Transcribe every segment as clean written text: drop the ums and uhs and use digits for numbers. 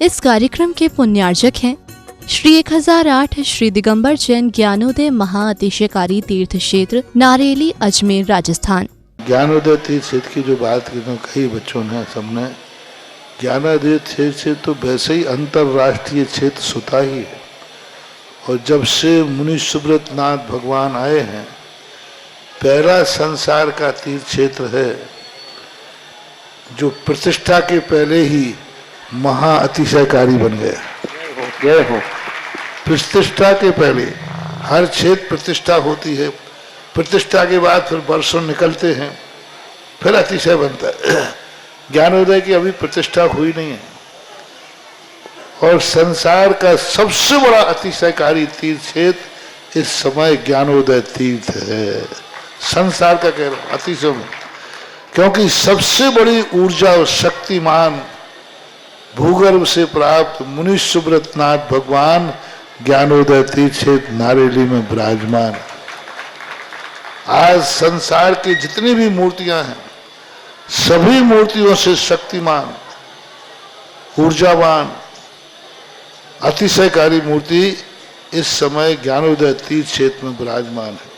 इस कार्यक्रम के पुण्यार्जक हैं श्री 1008 श्री दिगंबर जैन ज्ञानोदय महाअतिशयकारी तीर्थ क्षेत्र नारेली अजमेर राजस्थान। ज्ञानोदय तीर्थ क्षेत्र की जो बात कही बच्चों ने सबने, ज्ञानोदय क्षेत्र तो वैसे ही अंतर्राष्ट्रीय क्षेत्र सुता ही है। और जब से मुनि सुब्रत नाथ भगवान आए हैं, पहला संसार का तीर्थ क्षेत्र है जो प्रतिष्ठा के पहले ही महाअतिशयकारी बन गया। जय हो। प्रतिष्ठा के पहले हर क्षेत्र प्रतिष्ठा होती है, प्रतिष्ठा के बाद फिर वर्षों निकलते हैं, फिर अतिशय बनता है। ज्ञानोदय की अभी प्रतिष्ठा हुई नहीं है। और संसार का सबसे बड़ा अतिशयकारी तीर्थ क्षेत्र इस समय ज्ञानोदय तीर्थ है। संसार का कह रहा हूं अतिशय में, क्योंकि सबसे बड़ी ऊर्जा और शक्तिमान भूगर्भ से प्राप्त मुनि सुब्रत नाथ भगवान ज्ञानोदय तीर्थ क्षेत्र नारेली में विराजमान। आज संसार की जितनी भी मूर्तियां हैं, सभी मूर्तियों से शक्तिमान, ऊर्जावान, अतिशयकारी मूर्ति इस समय ज्ञानोदय तीर्थ क्षेत्र में विराजमान है।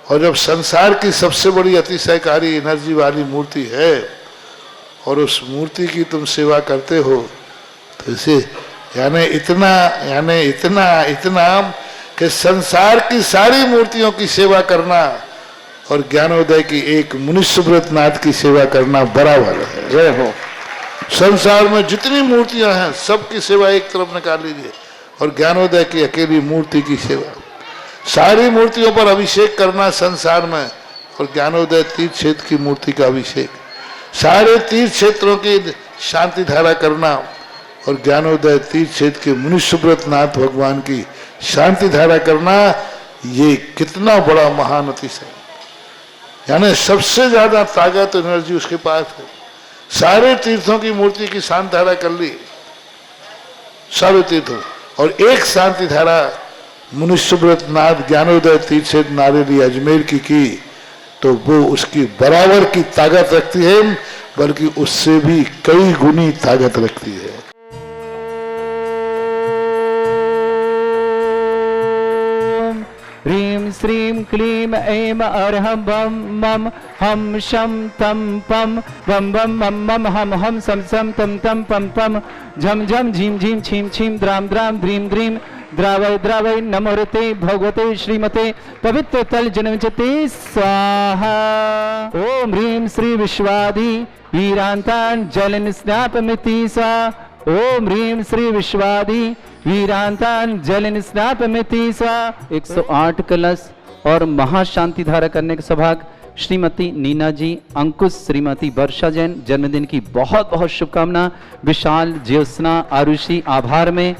और जब संसार की सबसे बड़ी अतिशयकारी एनर्जी वाली मूर्ति है और उस मूर्ति की तुम सेवा करते हो, तो इसे यानी इतना कि संसार की सारी मूर्तियों की सेवा करना और ज्ञानोदय की एक मुनि सुब्रत नाथ की सेवा करना बराबर है। जय हो। संसार में जितनी मूर्तियां हैं सबकी सेवा एक तरफ निकाल लीजिए और ज्ञानोदय की अकेली मूर्ति की सेवा। सारी मूर्तियों पर अभिषेक करना संसार में और ज्ञानोदय तीर्थ क्षेत्र की मूर्ति का अभिषेक, सारे तीर्थ क्षेत्रों की शांति धारा करना और ज्ञानोदय तीर्थ क्षेत्र के मुनि सुब्रत नाथ भगवान की शांति धारा करना, ये कितना बड़ा महान अतिशय। यानी सबसे ज्यादा ताकत एनर्जी उसके पास है। सारे तीर्थों की मूर्ति की शांति धारा कर ली, सारे तीर्थों, और एक शांति धारा मुनि सुब्रत नाथ ज्ञानोदय तीर्थ क्षेत्र नारेली अजमेर की तो वो उसकी बराबर की ताकत रखती है, बल्कि उससे भी कई गुनी ताकत रखती है। ह्रीं श्रीं क्लीं ऐं अर्हं बम मम हम शम तम पम बम बम मम मम हम हम सम सम तम तम पम पम झम झम झीम झीम छीम छीम द्राम द्राम द्रीम द्रीम द्रावय द्रावय नमोरते भगवते श्रीमते पवित्र तल जनविचते स्वाहा। ओम ह्रीं श्री विश्वादि वीरांतान जलन स्नापमिति स्वाहा। ओम ह्रीं श्री विश्वादि वीरांतान जलन स्नापमिति स्वाहा। 108 कलश और महाशांति धारा करने का सौभाग्य श्रीमती नीना जी, अंकुश, श्रीमती वर्षा जैन, जन्मदिन की बहुत बहुत शुभकामना। विशाल, ज्योत्सना, आरुषि आभार में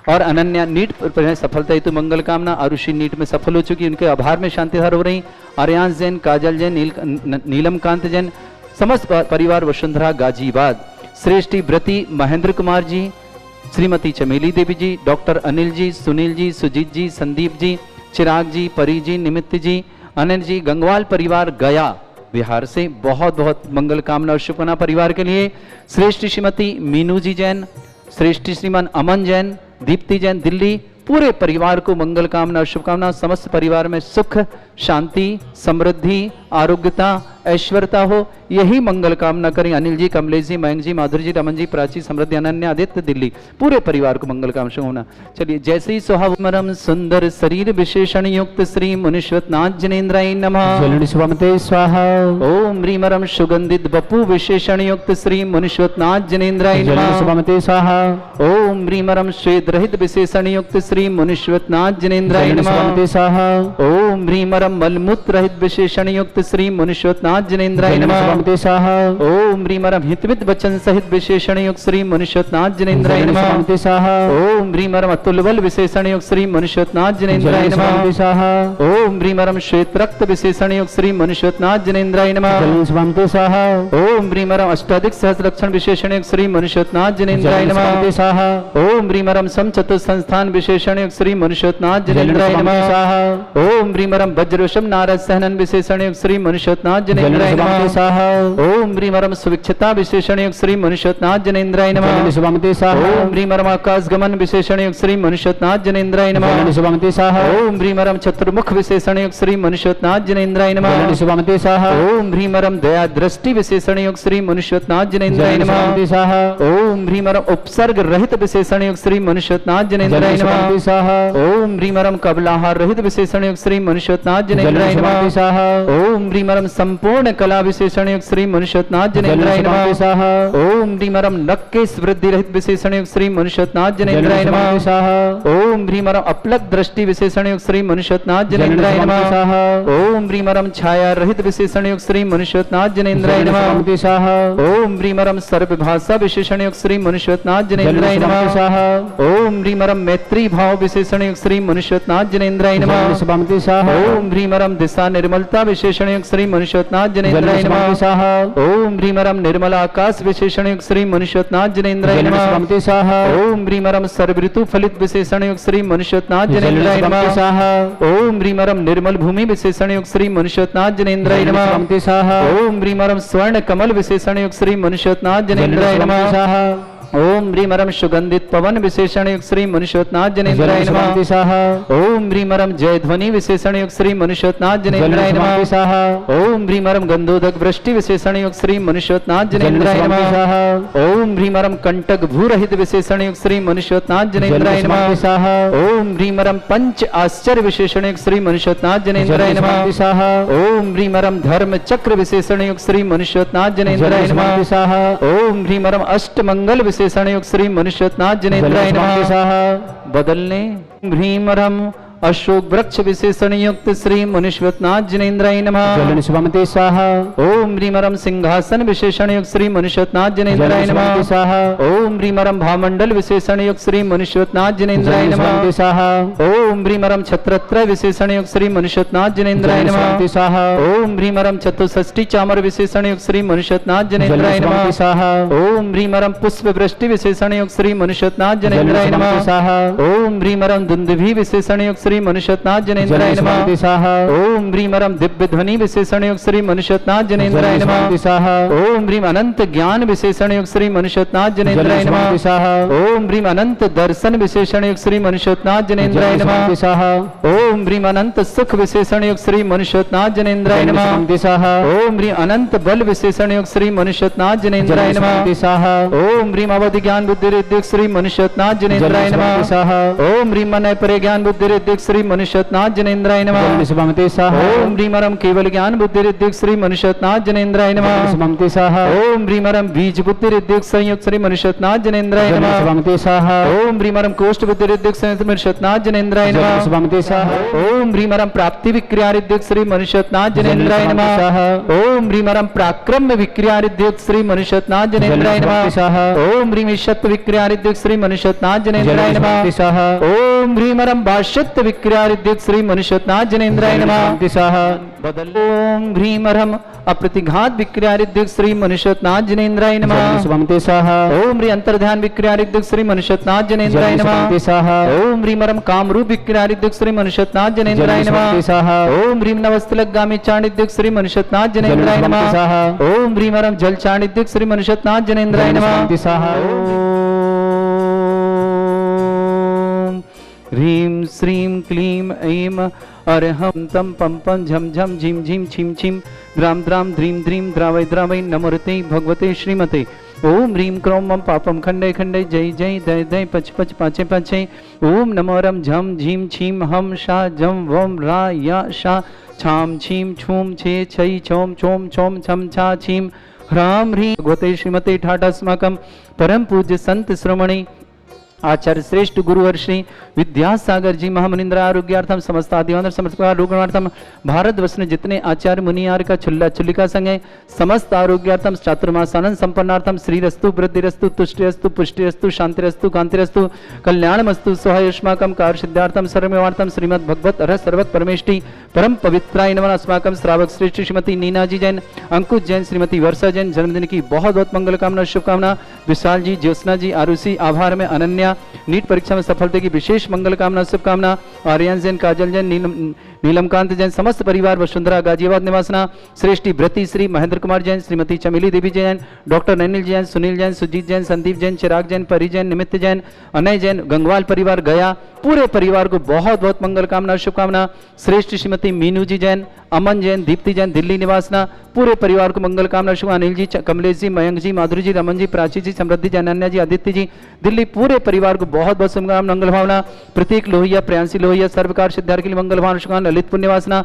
और अनन्या नीट पर सफलता हेतु मंगल कामना। आरुषि नीट में सफल हो चुकी, उनके आभार में शांति धारा हो रही। आर्यांश जैन, काजल जैन, नीलम कांत जैन, समस्त परिवार वसुंधरा गाजीबाद। श्रेष्ठी व्रती महेंद्र कुमार जी, श्रीमती चमेली देवी जी, डॉक्टर अनिल जी, सुनील जी, सुजीत जी, संदीप जी, चिराग जी, परी जी, निमित्त जी, अनिल जी, गंगवाल परिवार गया बिहार से बहुत बहुत मंगल कामना और शुभकामना परिवार के लिए। श्रेष्ठ श्रीमती मीनू जी जैन, श्रेष्ठ श्रीमान अमन जैन, दीप्ति जैन दिल्ली, पूरे परिवार को मंगल कामना और शुभकामना। समस्त परिवार में सुख, शांति, समृद्धि, आरोग्यता, ऐश्वर्यता हो, यही मंगल कामना करें। अनिल जी, कमलेश जी, मयंक जी, माधुरी जी, रमन जी, प्राची, समृद्धि, अनन्या, आदित्य दिल्ली, पूरे परिवार को मंगल कामना होना। चलिए, जैसे ही सुहावरम सुंदर शरीर विशेषण युक्त श्री मुनीश्वत नाथ जनेन्द्राय नमः स्वाहा। ओम ह्रीमरम सुगंधित बपू विशेषण युक्त श्री मुनीश्वत नाथ जनेन्द्राय नमः स्वाहा। ओम ह्रीमरम श्वेत रहित विशेषण युक्त श्री मुनीश्वत नाथ जनेन्द्राय नमः स्वाहा। ओम ह्रीमरम मलमूत्र रहित विशेषण युक्त श्री मुनीश्वत नाथ जनेन्द्राय नमः स्वाहा। ओम ह्रीमरम हितमित वचन सहित विशेषण युक्त श्री मुनीश्वत नाथ जनेन्द्राय नमः स्वाहा। ओम ह्रीमरम अतुल बल विशेषण युक्त श्री मुनीश्वत नाथ जनेन्द्राय नमः स्वाहा। ओम ह्रीमरम श्वेत रक्त विशेषण युक्त श्री मुनीश्वत नाथ जनेन्द्राय नमः स्वाहा। ओम ह्रीमरम अष्टाधिक सहस्र लक्षण विशेषण युक्त श्री मुनीश्वत नाथ जनेन्द्राय नमः स्वाहा। ओम ह्रीमरम सम चतुर्थ संस्थान विशेषण युक्त श्री मुनीश्वत नाथ जनेन्द्राय नमः स्वाहा। ओम ह्रीमरम वज्रोषम नारद सहनन विशेषण युक्त श्री मनुष्योत्नाथ जनेन्द्राय नमः। ओम ह्रीं परम सुविक्षता विशेषण युक्त श्री मनुष्योत्नाथ जनेन्द्राय नमः। ओम ह्रीं परम आकाश गमन विशेषण युक्त श्री मनुष्योत्नाथ जनेन्द्राय नमः। ओम ह्रीं परम चतुर्मुख विशेषण युक्त श्री मनुष्योत्नाथ जनेन्द्राय नमः। ओम ह्रीं परम दया दृष्टि विशेषण युक्त श्री मनुष्योत्नाथ जनेन्द्राय नमः। ओम ह्रीं परम उपसर्ग रहित विशेषण युक्त श्री मनुष्योत्नाथ जनेन्द्राय नमः। ओम ह्रीं परम कबलाहार रहित विशेषण युक्त श्री मनुष्योत्नाथ जनेन्द्राय नमः। ओम ह्रीं परम संपूर्ण कला विशेषण युक्त श्री मनुष्योत्नाथ जनेन्द्राय नमः। ओम ह्रीं परम नक्के वृद्धि रहित विशेषण युक्त श्री मनुष्योत्नाथ जनेन्द्राय नमः। ओम ह्रीं परम अपलक दृष्टि विशेषण युक्त श्री मनुष्योत्नाथ जनेन्द्राय नमः। ओम ह्रीं परम छाया रहित विशेषण युक्त श्री मनुष्योत्नाथ जनेन्द्राय नमः। ओम ह्रीं परम सर्वभाषा विशेषण युक्त श्री मनुष्योत्नाथ जनेन्द्राय नमः। ओम ह्रीं परम मैत्री भाव विशेषण युक्त श्री मनुष्योत्नाथ जनेन्द्राय नमः। ओम ह्रीं परम दिशा निर्मलता विशेषण युक्त श्री मनुष्योत्नाथ जनेन्द्राय नमः। ओम ह्रीं परम निर्मल आकाश विशेषण युक्त श्री मनुष्योत्नाथ जनेन्द्राय नमः। ओम ह्रीं परम सर्व ऋतु फलित विशेषण युक्त श्री मनुष्योत्नाथ जनेन्द्राय नमः। ओम ह्रीं परम निर्मल भूमि विशेषण युक्त श्री मनुष्योत्नाथ जनेन्द्राय नमः। ओम ह्रीं परम स्वर्ण कमल विशेषण युक्त श्री मनुष्योत्नाथ जनेन्द्राय नमः। ओम ह्रीं परम सुगंधित पवन विशेषण युक्त श्री मनुष्योत्नाथ जनेन्द्राय नमः। ओम ह्रीं परम जय ध्वनि विशेषण युक्त श्री मनुष्योत्नाथ जनेन्द्राय नमः। ओम ह्रीं परम गंधोदक वृष्टि विशेषण युक्त श्री मनुष्योत्नाथ जनेन्द्राय नमः। ओम ह्रीं परम कंटक भू रहित विशेषण युक्त श्री मनुष्योत्नाथ जनेन्द्राय नमः। ओम ह्रीं परम पंच आश्चर्य विशेषण युक्त श्री मनुष्योत्नाथ जनेन्द्राय नमः। ओम ह्रीं परम धर्म चक्र विशेषण युक्त श्री मनुष्योत्नाथ जनेन्द्राय नमः। ओम ह्रीं परम अष्ट मंगल विशेषण युक्त श्री मनुष्योत्नाथ जनेन्द्राय नमः। बदलने ह्रीं परम अशोक वृक्ष विशेषण युक्त श्री मनुष्योत्नाथ जनेन्द्राय नमः। ओम ह्रीं परम सिंहासन विशेषण युक्त श्री मनुष्योत्नाथ जनेन्द्राय नमः। ओम ह्रीं परम भामंडल विशेषण युक्त श्री मनुष्योत्नाथ जनेन्द्राय नमः। ओम ह्रीं परम छत्रत्रय विशेषण युक्त श्री मनुष्योत्नाथ जनेन्द्राय नमः। ओम ह्रीं परम चतुष्षष्टि चामर विशेषण युक्त श्री मनुष्योत्नाथ जनेन्द्राय नमः। ओम ह्रीं परम पुष्प वृष्टि विशेषण युक्त श्री मनुष्योत्नाथ जनेन्द्राय नमः। ओम ह्रीं परम दुंदुभि विशेषण युक्त श्री मनुष्योत्नाथ जनेन्द्राय नमः। ओम ह्रीं परम दिव्य ध्वनि विशेषण युक्त श्री मनुष्योत्नाथ जनेन्द्राय नमः। ओम ह्रीं अनंत ज्ञान विशेषण युक्त श्री मनुष्योत्नाथ जनेन्द्राय नमः। ओम ह्रीं अनंत दर्शन विशेषण युक्त श्री मनुष्योत्नाथ जनेन्द्राय नमः। ओम ह्रीं अनंत सुख विशेषण युक्त श्री मनुष्योत्नाथ जनेन्द्राय नमः। ओम ह्रीं अनंत बल विशेषण युक्त श्री मनुष्योत्नाथ जनेन्द्राय नमः। ओम ह्रीं अवधि ज्ञान बुद्धि रिद्धिक श्री मनुष्योत्नाथ जनेन्द्राय नमः। ओम ह्रीं मन परे ज्ञान बुद्धि रिद्धिक श्री मनुष्योत्नाथ जनेन्द्राय नमः। ओम ह्रीं परम केवल ज्ञान बुद्धि रिद्धिक श्री मनुष्योत्नाथ जनेन्द्राय नमः। ओम ह्रीं परम बीज बुद्धि रिद्धिक संयुक्त श्री मनुष्योत्नाथ जनेन्द्राय नमः। ओम ह्रीं परम कोष्ठ बुद्धि रिद्धिक संयुक्त मनुष्योत्नाथ जनेन्द्राय नमः। ओम ह्रीं परम प्राप्ति विक्रिया रिद्धिक श्री मनुष्योत्नाथ जनेन्द्राय नमः। ओम ह्रीं परम पराक्रम विक्रिया रिद्धिक श्री मनुष्योत्नाथ जनेन्द्राय नमः। ओम ह्रीं ईशत्व विक्रिया रिद्धिक श्री मनुष्योत्नाथ जनेन्द्राय नमः। ओम ह्रीं परम भाष्यत्व विक्रिया रिद्धिक श्री मनुष्योत्नाथ जनेन्द्राय नमः। ओम ह्रीं परम अप्रतिघात विक्रिया रिद्धिक श्री मनुष्योत्नाथ जनेन्द्राय नमः। ओम ह्रीं अंतर्ध्यान विक्रिया रिद्धिक श्री मनुष्योत्नाथ जनेन्द्राय नमः। ओम ह्रीं परम कामरूप विक्रिया रिद्धिक श्री मनुष्योत्नाथ जनेन्द्राय नमः। ओम ह्रीं नवस्तलगामी चाणिद्यक श्री मनुष्योत्नाथ जनेन्द्राय नमः। ओम ह्रीं परम जल चाणिद्यक श्री मनुष्योत्नाथ जनेन्द्राय नमः। ह्रीं श्रीं क्लीं ऐं अरहं तं पं पं झं झं झीं झीं छीं छीं द्रां द्रां ध्रीं ध्रीं द्रावै द्रावै नमोते भगवते श्रीमते। ओम ह्रीं क्रों मम पापम खंडे खंडे जय जय दय दय पच पच पाचे पाचे। ओम नमो रम झम झीं छीं हम शा जम वम रा या शा छाम छीं छूम छे छै छोम छोम छोम छम छा छीं ह्रां ह्रीं भगवते श्रीमते ठाटास्माकं परम पूज्य संत श्रमणे आचार्य श्रेष्ठ गुरुवर श्री विद्यासागर जी महामुनिंद्र आरोग्यार्थम समस्त आदिवान समर्पण रोगणार्थम भारत वर्ष में जितने आचार्य मुनियार का चुल्ला चुल्लिका संग है समस्त आरोग्यार्थम चातुर्मासानंद संपन्नार्थम श्रीरस्तु वृद्धिरस्तु तुष्टिरस्तु पुष्टिरस्तु शांतिरस्तु कांतिरस्तु कल्याणमस्तु स्वयुष्माकम कार सिद्धार्थम सर्वमेवार्थम श्रीमद् भगवत अरह सर्वक परमेष्टि परम पवित्राय नमः। अस्माकम श्रावक श्रेष्ठ श्रीमती नीना जी जैन, अंकुश जैन, श्रीमती वर्षा जैन जन्मदिन की बहुत बहुत मंगल कामना शुभकामना। विशाल जी, ज्योत्सना जी, आरुषि, आभार में अनन्या, नीट परीक्षा में सफलता की विशेष मंगल कामना शुभकामना। आर्यन जैन, काजल जैन, नीलमकांत जैन समस्त परिवार वसुंधरा गाजियाबाद निवासना श्रेष्ठी व्रती श्री महेंद्र कुमार जैन, श्रीमती चमेली देवी जैन, डॉक्टर नैनिल जैन, सुनील जैन, सुजीत जैन, संदीप जैन, चिराग जैन, परी जैन, निमित्त जैन, अनय जैन, गंगवाल परिवार गया, पूरे परिवार को बहुत बहुत मंगल कामना शुभकामना। श्रेष्ठ श्रीमती मीनू जी जैन, अमन जैन, दीप्ति जैन, दिल्ली निवासना, पूरे परिवार को मंगल कामना शुभ। अनिल जी, कमलेश जी, मयंक जी, माधुरी जी, रमन जी, प्राची जी, समृद्धि जी, अनन्या जी, आदित्य जी, दिल्ली, पूरे परिवार को बहुत बहुत शुभकामना मंगल भावना। प्रतीक लोहिया, प्रियांशी लोहिया, सर्वकार सिद्धार्थ के लिए मंगल भावना शुभकामना। ललितपुर निवासना,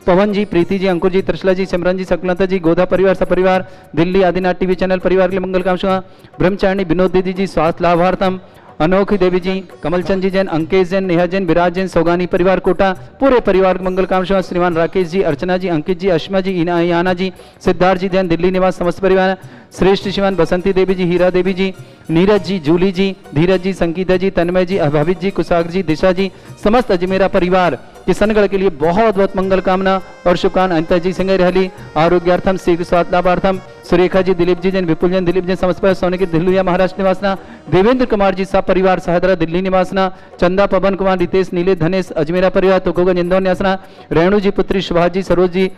पवन जी, प्रीति जी, अंकुर जी, त्रिशला जी, सिमरन जी, सकलता जी, गोधा परिवार सपरिवार दिल्ली, आदिनाथ टीवी चैनल परिवार के लिए मंगल कामना शुभकामना। ब्रह्मचारिणी विनोद दीदी जी, स्वास्थ्य लाभार्थम, अनोखी देवी जी, कमलचंद जी जैन, अंकेश जैन, नेहा जैन, विराज जैन, सौगानी परिवार कोटा, पूरे परिवार को मंगल कामना। श्रीमान राकेश जी, अर्चना जी, अंकित जी, अश्मा जी, याना जी, सिद्धार्थ जी जैन, दिल्ली निवास समस्त परिवार। श्रेष्ठ श्रीमान बसंती देवी जी, हीरा देवी जी, नीरज जी, जूली जी, धीरज जी, संगीता जी, तन्मय जी, अभावित जी, कुशाग जी, दिशा जी, समस्त अजमेरा परिवार किशनगढ़ के लिए बहुत बहुत मंगल कामना और शुभकामना। अनिता जी सिंह रहली आरोग्यार्थम शीघ्र स्वास्थ्य लाभार्थम। सुरेखा जी, दिलीप जी जैन, विपुल जैन, दिलीप जैन समस्त परिवार सोने की दिल्ली महाराष्ट्र निवासना। देवेंद्र कुमार जी सब परिवार सहदरा दिल्ली निवासना। चंदा, पवन कुमार, रितेश, नीले, धनेश अजमेरा परिवार तुकोगंज इंदौर निवासना। रेणु जी पुत्री सुभाष जी, सरोज जी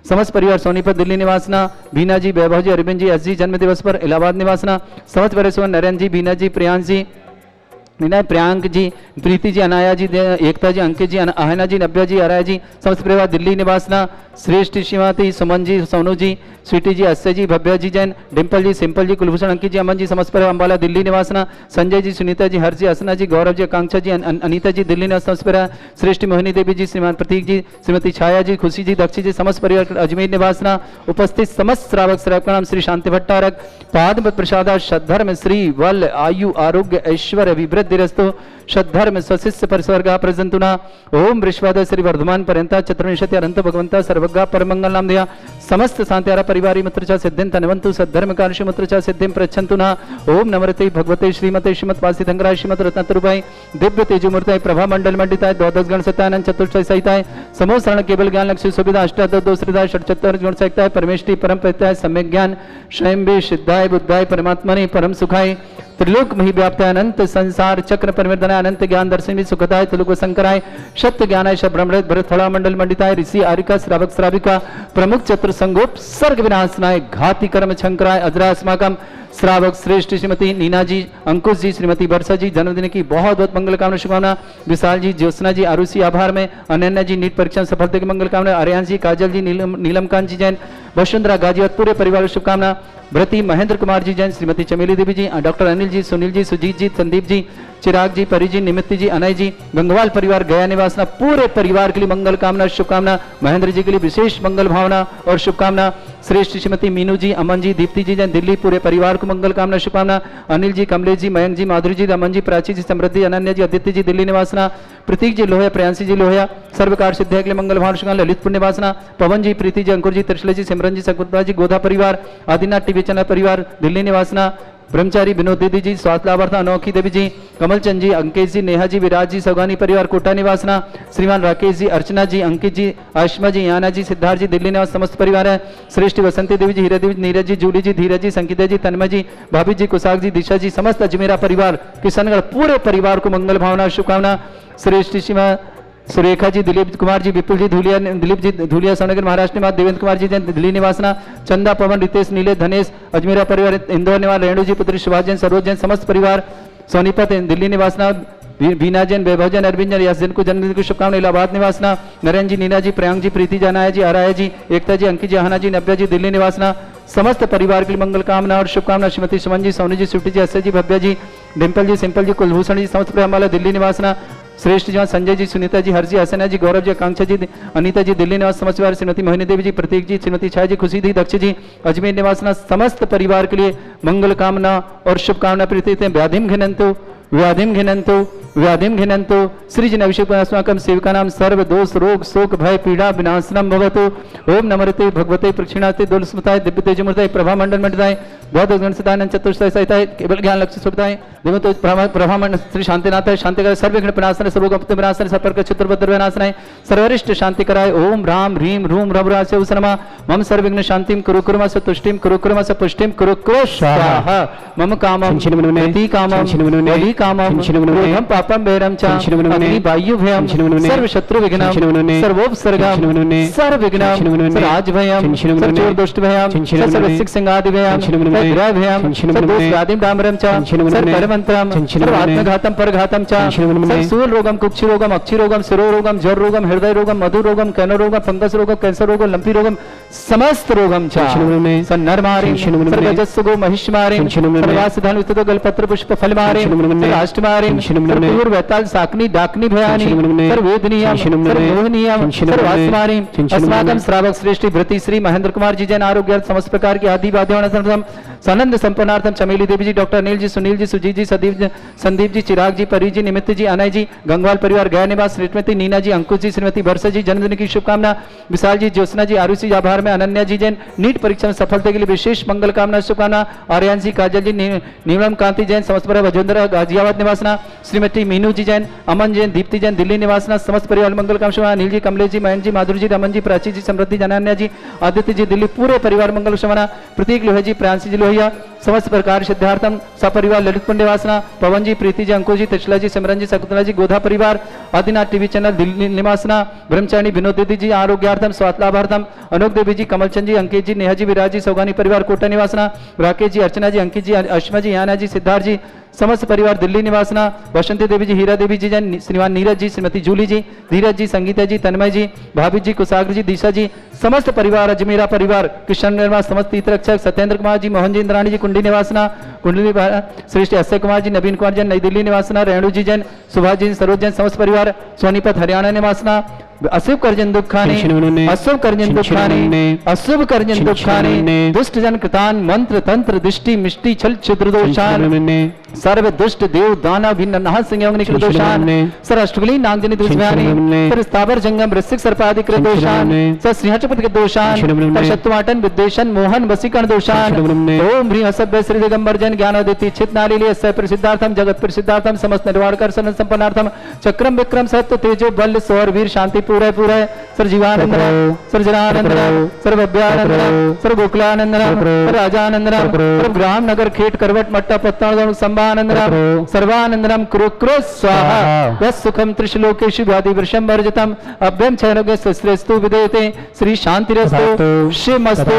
समस्त परिवार सोनीपत दिल्ली निवासना। बीना जी, वैभव जी, अरविंद जी, एस जी जन्म दिवस पर इलाहाबाद निवासना। समस्त परिवार नरेंद्र जी, बीना जी, प्रियांश जी, प्रियांक जी, प्रीति जी, अनाया जी, एकता जी, अंकित जी, आहना जी, नव्या जी, अराय जी समस्त परिवार दिल्ली निवासना। श्रेष्ठ श्रीमती सुमन जी, सोनू जी, स्वीटी जी, अस्य जी, भव्या जी जैन, डिम्पल जी, सिंपल जी, कुलभूषण, अंकित जी, अमन जी समस्त परिवार अम्बाला दिल्ली निवासना। संजय जी, सुनीता जी, हर्ष जी, असना जी, गौरव जी, आकांक्षा जी, अनीता जी दिल्ली निवास समस्त परिवार। श्रेष्ठ मोहिनी देवी जी, श्रीमान प्रतीक जी, श्रीमती छाया जी, खुशी जी, दक्षी जी समस्त परिवार अजमेर निवासना। उपस्थित समस्त श्रावक श्रावक नाम श्री शांति भट्टारक पाद प्रसादा सद्धर्म श्री वल आयु आरोग्य ऐश्वर्य अभिवृद्धि रस्तु सद्धर्म स्वशिष्य परिस्वर्गा प्रजंतुना। ओम वृषवाद श्री वर्धमान पर्यंता चतुर्विंशति अनंत भगवंता सर्वज्ञा परमंगल नाम दिया समस्त शांत्यारा परिवारी मित्रचा सिद्धिं तनवंतु सद्धर्म कार्य मित्रचा सिद्धिं प्रच्छन्तु ना। ओम नमरते भगवते श्रीमते श्रीमत वासी धंगराय श्रीमत रत्नतरुभाई दिव्य तेजोमूर्ताय प्रभा मंडल मंडिताय द्वादश गण सत्यानंद चतुर्थ सहिताय समूह शरण केवल ज्ञान लक्ष्य सुविधा अष्टादश दोषदाय षट्चत्तर गुण सहिताय परमेष्टि परम प्रत्याय सम्यक ज्ञान स्वयं भी सिद्धाय बुद्धाय परमात्मने परम सुखाय त्रिलोक मही व्याप्ताय अनंत संसार चक्र परिवर्तनाय अनंत ज्ञान दर्शन भी सुखदाय त्रिलोक संकराय सत्य ज्ञानाय ब्रह्मृत भरत थोड़ा मंडल मंडिताय ऋषि आरिका श्रावक श्राविका प्रमुख चतुर संगोप सर्ग विनाशनाय घाती कर्म शंकराय अजरास्माकम श्रावक श्रेष्ठ श्रीमती नीना जी, अंकुश जी, श्रीमती वर्षा जी जन्मदिन की बहुत बहुत मंगल कामना शुभकामना। विशाल जी, ज्योत्सना जी, आरुषि आभार में, अनन्या जी नीट परीक्षा सफलता की मंगल कामना। आर्यान जी, काजल जी, नीलमकांत जी जैन, वसुंधरा गाजियाबाद पूरे परिवार को शुभकामना। व्रती महेंद्र कुमार जी जैन, श्रीमती चमेली देवी जी, डॉक्टर अनिल जी, सुनील जी, सुजीत जी, संदीप जी, चिराग जी, परी जी, निमित्त जी, अनय जी, गंगवाल परिवार गया निवासना, पूरे परिवार के लिए मंगल कामना शुभकामना। महेंद्र जी के लिए विशेष मंगल भावना और शुभकामना। श्रेष्ठ श्रीमती मीनू जी, अमन जी, दीप्ति जी जैन, दिल्ली, पूरे परिवार को मंगल कामना शुभकामना। अनिल जी, कमलेश जी, मयंक जी, माधुरी जी, रमन जी, प्राची जी, समृद्धि, अनन्या जी, आदित्य जी, दिल्ली निवासना। प्रतीक जी लोहिया, प्रियांशी जी लोहिया, सर्वकार सिद्धि के लिए मंगल भावना शुभकामना। ललितपुर निवासना, पवन जी, प्रीति जी, अंकुर जी, त्रिशला जी, सिमरन जी, सकुता जी, गोधा परिवार, आदिनाथ टीवी चैनल परिवार दिल्ली निवासना। ब्रह्मचारी विनोद दीदी जी, स्वास्थ्य लाभार्थ अनोखी देवी जी, कमलचंद जी, अंकेश जी, नेहा जी, विराज जी, सौगानी परिवार कोटा निवासना। श्रीमान राकेश जी, अर्चना जी, अंकित जी, आश्मा जी, याना जी, सिद्धार्थ जी, दिल्ली निवास समस्त परिवार है। श्रेष्ठ बसंती देवी जी, हीरा देवी, नीरज जी, जूली जी, धीरज जी, संगीता जी, तन्मय जी, भाभी जी, कुशाग जी, दिशा जी, समस्त अजमेरा परिवार किशनगढ़ पूरे परिवार को मंगल भावना शुभकामना। श्रेष्ठ सीमा सुरेखा जी, दिलीप कुमार जी, विपुल जी, धूलिया, दिलीप जी, धूलिया सोनगर महाराष्ट्र निवास, देवेंद्र कुमार जी जैन, दिल्ली निवासना। चंदा, पवन, रितेश, नीले, धनेश अजमेरा परिवार इंदौर निवास। रेणु जी पुत्री सुभाष जैन, सरोज जैन समस्त परिवार सोनीपत दिल्ली निवासना। बीना जैन, वैभव जैन, अरविंद जैन, यश जैन को जन्मदिन की शुभकामना। इलाहाबाद निवासना। नरेंद्र जी, नीना जी, प्रियांक जी, प्रीति जी, अनाया जी, आराया जी, एकता जी, अंकित जी, आहना जी, नव्या जी, दिल्ली निवासना। समस्त परिवार के लिए मंगल कामना और शुभकामना। श्रीमती सुमन जी, सोनू जी, स्वीटी जी, अस्य जी, भव्या जी, डिम्पल जी, सिंपल जी, कुलभूषण जी समस्त परिवार दिल्ली निवासना। श्रेष्ठ जी, संजय जी, सुनीता जी, हर्षी, हसना जी, गौरव जी, आकांक्षा जी, अनीता जी, दिल्ली निवास समस्त परिवार। श्रीमती मोहिनी देवी जी, प्रतीक जी, श्रीमती छाया जी, खुशी दी, दक्ष जी, अजमेर निवासना। समस्त परिवार के लिए मंगल कामना और शुभकामना प्रीति व्याधिम घिनंतु व्याधिम घिनंतु व्याधिम घिनंतु श्रीजन अभिषेक अस्माकं सेविका नाम सर्व दोष रोग शोक भय पीड़ा विनाशनम भवतु। ओम नमरते भगवते प्रक्षिणाते दुलस्मताय दिव्य तेजमूर्ताय प्रभा मंडल मंडिताय बौद्ध गण सदानंद चतुष्टय सहित केवल ज्ञान लक्ष्य सुविधाएं देव तो ब्रह्मांड श्री शांतिनाथ है शांति करे सर्व विघ्न विनाशन सर्वगुप्त विनाशन सर्पर चित्रभद्र विनाशन सर्वरिष्ट शांति कराय ओम राम ह्रीम रूम रघुरासे उसनमा मम सर्व विघ्न शांतिम कुरु कुर्मस तुष्टिम कुरु कुर्मस पुष्टिम कुरु कुरु स्वाहा मम कामम प्रति कामम वली कामम क्रोधम पापम भैरम च अग्नि वायु भयम सर्व शत्रु विघ्नम सर्वोपसर्गम सर्व विघ्नम राज भयम चोर दुष्ट भयम सर्व सिंगादि भयम ग्रह भयम सर्व व्याधिम डामरम च सर्व परमंत्रम सर्व आत्मघातम परघातम च सर्व सूल रोगम कुक्षि रोगम अक्षि रोगम शिरो रोगम जर रोगम हृदय रोगम मधु रोगम कैनो रोगम फंगस रोगम कैंसर रोगम लंपी रोगम समस्त रोगम च सन्नरमारे सर्वजस्सुगो महिष्मारे सर्वासिधान विस्तुतो गलपत्र पुष्प फलमारे राष्ट्रमारे सर्वपूर वैताल साकनी डाकनी भयानी सर्ववेदनीयम सर्वमोहनीयम सर्वास्मारे अस्माकम श्रावक श्रेष्ठी भृति श्री महेंद्र कुमार जी जैन आरोग्य समस्त प्रकार की आदि वाद्यों सनंद संपन्नार्थम चमेली देवी जी डॉक्टर अनिल जी सुनील जी सुजीत जी संदीप जी चिराग जी परी जी निमित्त जी अनय जी गंगवाल परिवार गया निवास श्रीमती नीना जी अंकुश जी श्रीमती वर्षा जी जन्मदिन की शुभकामना विशाल जी ज्योत्सना जी आरुषि आभार में अनन्या जी जैन नीट परीक्षा में सफलता के लिए विशेष मंगल कामना शुभकामना आर्यन जी काजल जी नीलम कांति जैन समस्त परिवार वजोंदरा गाजियाबाद निवासना श्रीमती मीनू जी जैन अमन जैन दीप्ति जैन दिल्ली निवासना समस्त परिवार मंगल कामना अनिल जी कमलेश जी मयंक जी माधुरी जी रमन जी प्राची जी समृद्धि अनन्या जी आदित्य जी दिल्ली पूरे परिवार मंगल शुभकामना प्रतीक लोहिया जी प्रांसी जी लोहिया समस्त प्रकार सिद्धार्थम सपरिवार ललित पुण्य वासना पवन जी प्रीति जी अंकुश जी त्रिशला जी सिमरन जी शकुंतला जी गोधा परिवार आदिनाथ टीवी चैनल दिल्ली निवासना ब्रह्मचारिणी विनोद दीदी जी आरोग्यार्थम स्वास्थ्यलाभार्थम अनोक देवी जी कमलचंद जी अंकित जी नेहा जी विराज जी सौगानी परिवार कोटा निवासना राकेश जी अर्चना जी अंकित जी अश्मा जी याना जी सिद्धार्थ जी समस्त परिवार दिल्ली निवासना बसंती देवी जी हीरा देवी जी जैन श्रीमान नीरज जी श्रीमती जूली जी धीरज जी संगीता जी तन्मय जी भाभी जी कुशाग्र जी दिशा जी समस्त परिवार अजमेरा परिवार कृष्ण निर्मा समस्त तीर्थरक्षक सत्येंद्र कुमार जी मोहन जी इंद्राणी जी कुंडली निवासना कुंडली श्रेष्ठ अक्षय कुमार जी नवीन कुमार जैन नई दिल्ली निवासना रेणु जी जैन सुभाष जी सरोज जैन समस्त परिवार सोनीपत हरियाणा निवासना अशुभ कर्जन दुखाने अशुभ कर्जन दुखाने अशुभ कर्जन दुखाने दुष्ट जन कृतान मंत्र तंत्र दृष्टि मिष्टि छल छिद्र दोषान सर्व दुष्ट देव दानव भिन्न नह संयोग निकृत दोषान सर अष्टकुली नागजनी दुष्व्यानि सर स्थावर जंगम वृश्चिक सर्पादि कृत दोषान सर सिंहचपत के दोषान सर शत्रुवाटन विद्वेषण मोहन वसीकरण दोषान ओम ह्रीं असभ्य श्री दिगंबर जन ज्ञानोदिति चित नालिले अस्य प्रसिद्धार्थम जगत प्रसिद्धार्थम समस्त निर्वाण कर सन संपन्नार्थम चक्रम विक्रम सत्य तेजो बल सौर वीर शांति पूरे पूरे सर जीवानंद सर जनानंद सर भव्यानंद सर गोकुलानंद सर राजानंद सर ग्राम नगर खेट करवट मट्टा पत्तन संबानंदराम सर्वानंदराम कुरु कुरु स्वाहा यस् सुखम त्रिशलोकेषु व्याधि वृषम वर्जितम अभ्यम छयनोगे श्रेष्ठो विदेते श्री शांतिरस्तु शिवमस्तु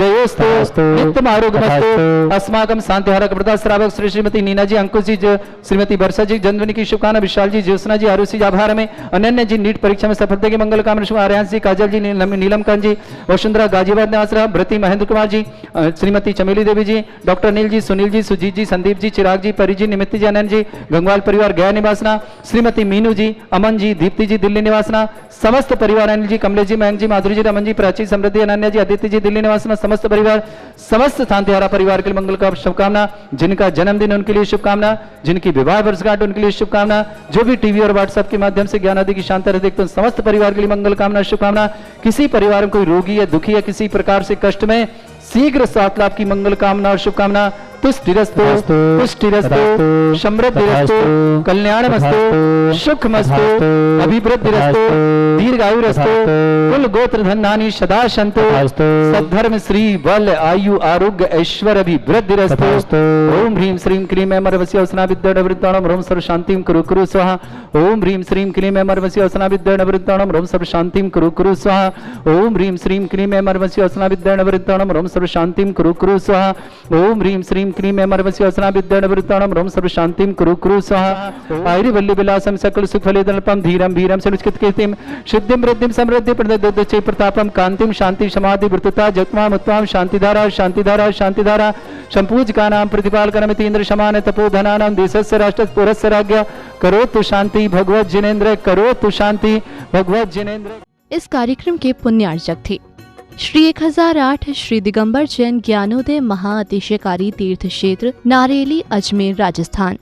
जयोस्तु नित्यम आरोग्यमस्तु अस्माकं शांतिहारक प्रदा श्रावक श्री श्रीमती नीना जी अंकुश जी श्रीमती वर्षा जी जन्मदिन की शुभकामना विशाल जी ज्योत्सना जी आरुषि जी आभार में अनन्या जी नीट परीक्षा में सफलता की मंगल कामना शुभ आर्यन जी काजल जी नीलम कांत जी वसुंधरा गाजियाबाद निवासरा भृति महेंद्र कुमार जी श्रीमती चमेली देवी जी डॉक्टर अनिल जी सुनील जी सुजीत जी संदीप जी चिराग जी परी जी निमित्त जी अनंत जी गंगवाल परिवार गया निवासना श्रीमती मीनू जी अमन जी दीप्ति जी दिल्ली निवासना समस्त परिवार अनिल जी कमलेश जी मयंक जी माधुरी जी रमन जी प्राची समृद्धि अनन्या जी आदित्य जी दिल्ली निवासना समस्त परिवार समस्त शांतिहारा परिवार के लिए मंगल का शुभकामना जिनका जन्मदिन उनके लिए शुभकामना जिनकी विवाह वर्षगांठ उनके लिए शुभकामना जो भी टीवी और व्हाट्सएप के माध्यम से ज्ञान आदि की शांति देखते हैं समस्त परिवार के लिए मंगल कामना शुभकामना किसी परिवार में कोई रोगी या दुखी या किसी प्रकार से कष्ट में शीघ्र स्वास्थ्य लाभ की मंगल कामना और शुभकामना तुष्टिरस्तु पुष्टिरस्तु समृद्धिरस्तु कल्याणमस्तु सुखमस्तु अभिवृद्धिरस्तु दीर्घायुरस्तु कुल गोत्र धनानि सदा सन्तु सद्धर्म श्री बल आयु आरोग्य ऐश्वर्य अभिवृद्धिरस्तु ओम ह्रीं श्रीं क्लीं अमरवसी औसना विद्याणवृत्ताणं रोम सर्व शांतिं कुरु कुरु स्वाहा ओम ह्रीं श्रीं क्लीं अमरवसी औसना विद्याणवृत्ताणं रोम सर्व शांतिं कुरु कुरु स्वाहा ओम ह्रीं श्रीं क्लीं अमरवसी औसना विद्याणवृत्ताणं रोम सर्व शांतिं कुरु कुरु स्वाहा ओम ह्रीं श्रीं क्लीं अमरवसी औसना विद्याणवृत्ताणं रोम सर्व शांतिं कुरु कुरु स्वाहा आयरि वल्ली विलासं सकल सुख फलेदल्पं धीरं वीरं सनुष्कित कीर्तिं सिद्धिं वृद्धिं समृद्धि प्रददचे प्रतापं कांतिं शांति समाधि वृत्तता जगत्मां उत्तमां शांतिधारा शांतिधारा शांतिधारा संपूजकानां प्रतिपालकनमिति इंद्र समान तपोधनानां देशस्य राष्ट्रस्य पुरस्य राज्ञ करोतु शांति भगवत जिनेन्द्र करोतु शांति भगवत जिनेन्द्र। इस कार्यक्रम के पुण्यार्चक थे श्री 1008 श्री दिगंबर जैन ज्ञानोदय महाअतिशयकारी तीर्थ क्षेत्र नारेली अजमेर राजस्थान।